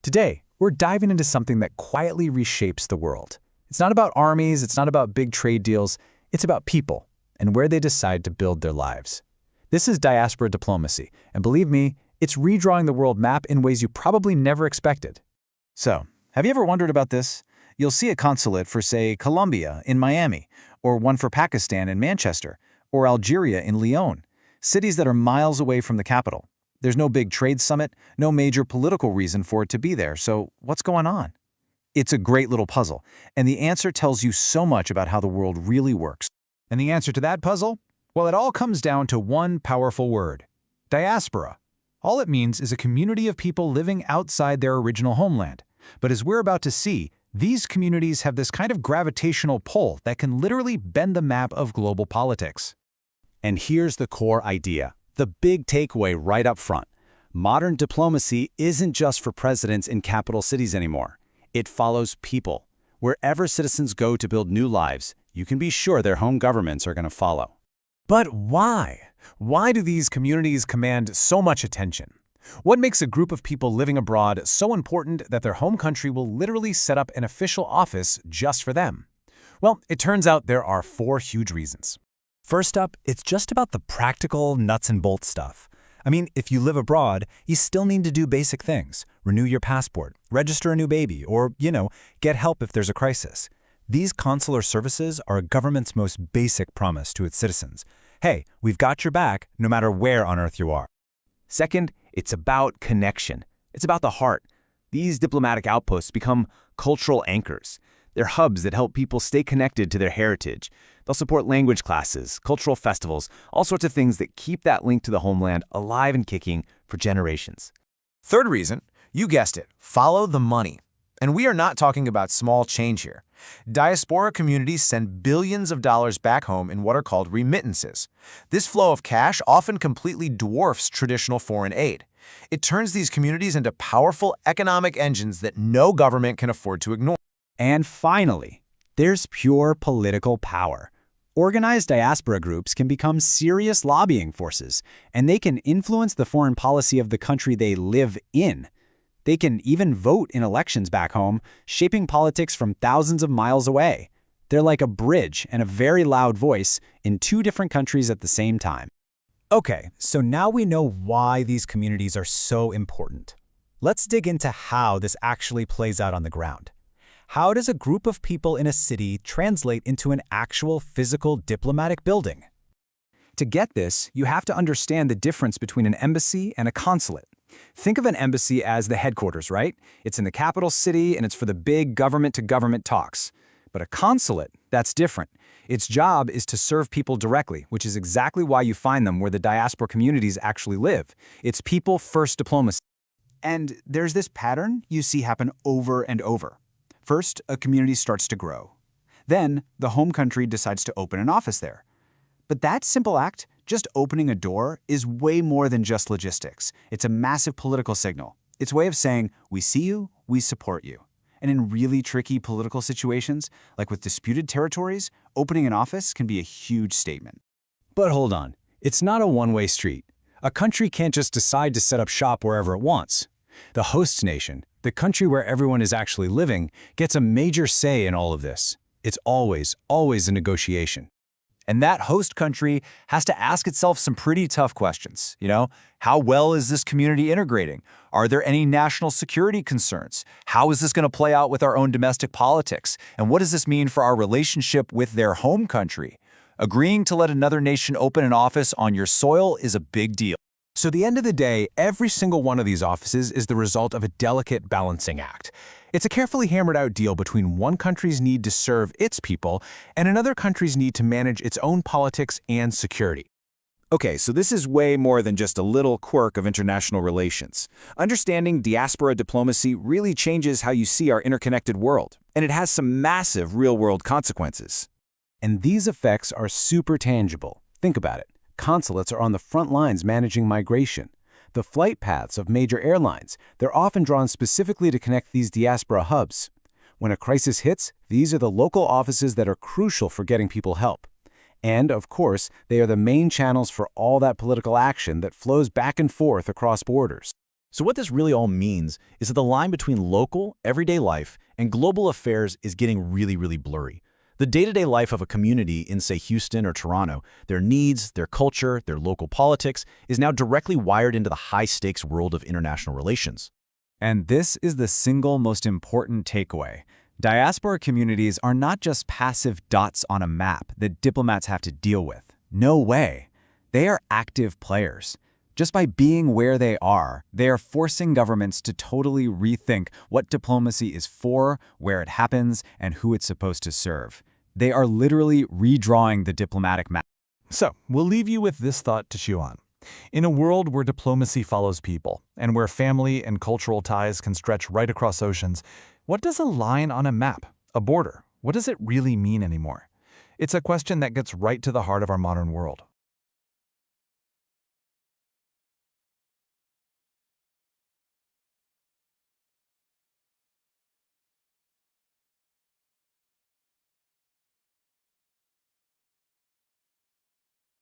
Today, we're diving into something that quietly reshapes the world. It's not about armies, it's not about big trade deals, it's about people and where they decide to build their lives. This is diaspora diplomacy, and believe me, it's redrawing the world map in ways you probably never expected. So, have you ever wondered about this? You'll see a consulate for, say, Colombia in Miami, or one for Pakistan in Manchester, or Algeria in Lyon, cities that are miles away from the capital. There's no big trade summit, no major political reason for it to be there, so what's going on? It's a great little puzzle, and the answer tells you so much about how the world really works. And the answer to that puzzle? Well, it all comes down to one powerful word: diaspora. All it means is a community of people living outside their original homeland. But as we're about to see, these communities have this kind of gravitational pull that can literally bend the map of global politics. And here's the core idea, the big takeaway right up front. Modern diplomacy isn't just for presidents in capital cities anymore. It follows people. Wherever citizens go to build new lives, you can be sure their home governments are going to follow. But why? Why do these communities command so much attention? What makes a group of people living abroad so important that their home country will literally set up an official office just for them? Well, it turns out there are 4 huge reasons. First up, it's just about the practical nuts and bolts stuff. I mean, if you live abroad, you still need to do basic things. Renew your passport, register a new baby, or, get help if there's a crisis. These consular services are a government's most basic promise to its citizens. Hey, we've got your back no matter where on earth you are. Second, it's about connection. It's about the heart. These diplomatic outposts become cultural anchors. They're hubs that help people stay connected to their heritage. They'll support language classes, cultural festivals, all sorts of things that keep that link to the homeland alive and kicking for generations. Third reason, you guessed it, follow the money. And we are not talking about small change here. Diaspora communities send billions of dollars back home in what are called remittances. This flow of cash often completely dwarfs traditional foreign aid. It turns these communities into powerful economic engines that no government can afford to ignore. And finally, there's pure political power. Organized diaspora groups can become serious lobbying forces, and they can influence the foreign policy of the country they live in. They can even vote in elections back home, shaping politics from thousands of miles away. They're like a bridge and a very loud voice in 2 different countries at the same time. Okay, so now we know why these communities are so important. Let's dig into how this actually plays out on the ground. How does a group of people in a city translate into an actual physical diplomatic building? To get this, you have to understand the difference between an embassy and a consulate. Think of an embassy as the headquarters, right? It's in the capital city and it's for the big government-to-government talks. But a consulate, that's different. Its job is to serve people directly, which is exactly why you find them where the diaspora communities actually live. It's people-first diplomacy. And there's this pattern you see happen over and over. First, a community starts to grow. Then, the home country decides to open an office there. But that simple act, just opening a door, is way more than just logistics. It's a massive political signal. It's a way of saying, we see you, we support you. And in really tricky political situations, like with disputed territories, opening an office can be a huge statement. But hold on, it's not a one-way street. A country can't just decide to set up shop wherever it wants. The host nation, the country where everyone is actually living, gets a major say in all of this. It's always a negotiation. And that host country has to ask itself some pretty tough questions. How well is this community integrating? Are there any national security concerns? How is this going to play out with our own domestic politics? And what does this mean for our relationship with their home country? Agreeing to let another nation open an office on your soil is a big deal. So at the end of the day, every single one of these offices is the result of a delicate balancing act. It's a carefully hammered out deal between one country's need to serve its people and another country's need to manage its own politics and security. Okay, so this is way more than just a little quirk of international relations. Understanding diaspora diplomacy really changes how you see our interconnected world, and it has some massive real-world consequences. And these effects are super tangible. Think about it. Consulates are on the front lines managing migration. The flight paths of major airlines, they're often drawn specifically to connect these diaspora hubs. When a crisis hits, these are the local offices that are crucial for getting people help. And, of course, they are the main channels for all that political action that flows back and forth across borders. So what this really all means is that the line between local, everyday life and global affairs is getting really, really blurry. The day-to-day life of a community in, say, Houston or Toronto, their needs, their culture, their local politics, is now directly wired into the high-stakes world of international relations. And this is the single most important takeaway. Diaspora communities are not just passive dots on a map that diplomats have to deal with. No way. They are active players. Just by being where they are forcing governments to totally rethink what diplomacy is for, where it happens, and who it's supposed to serve. They are literally redrawing the diplomatic map. So, we'll leave you with this thought to chew on. In a world where diplomacy follows people, and where family and cultural ties can stretch right across oceans, what does a line on a map, a border, what does it really mean anymore? It's a question that gets right to the heart of our modern world.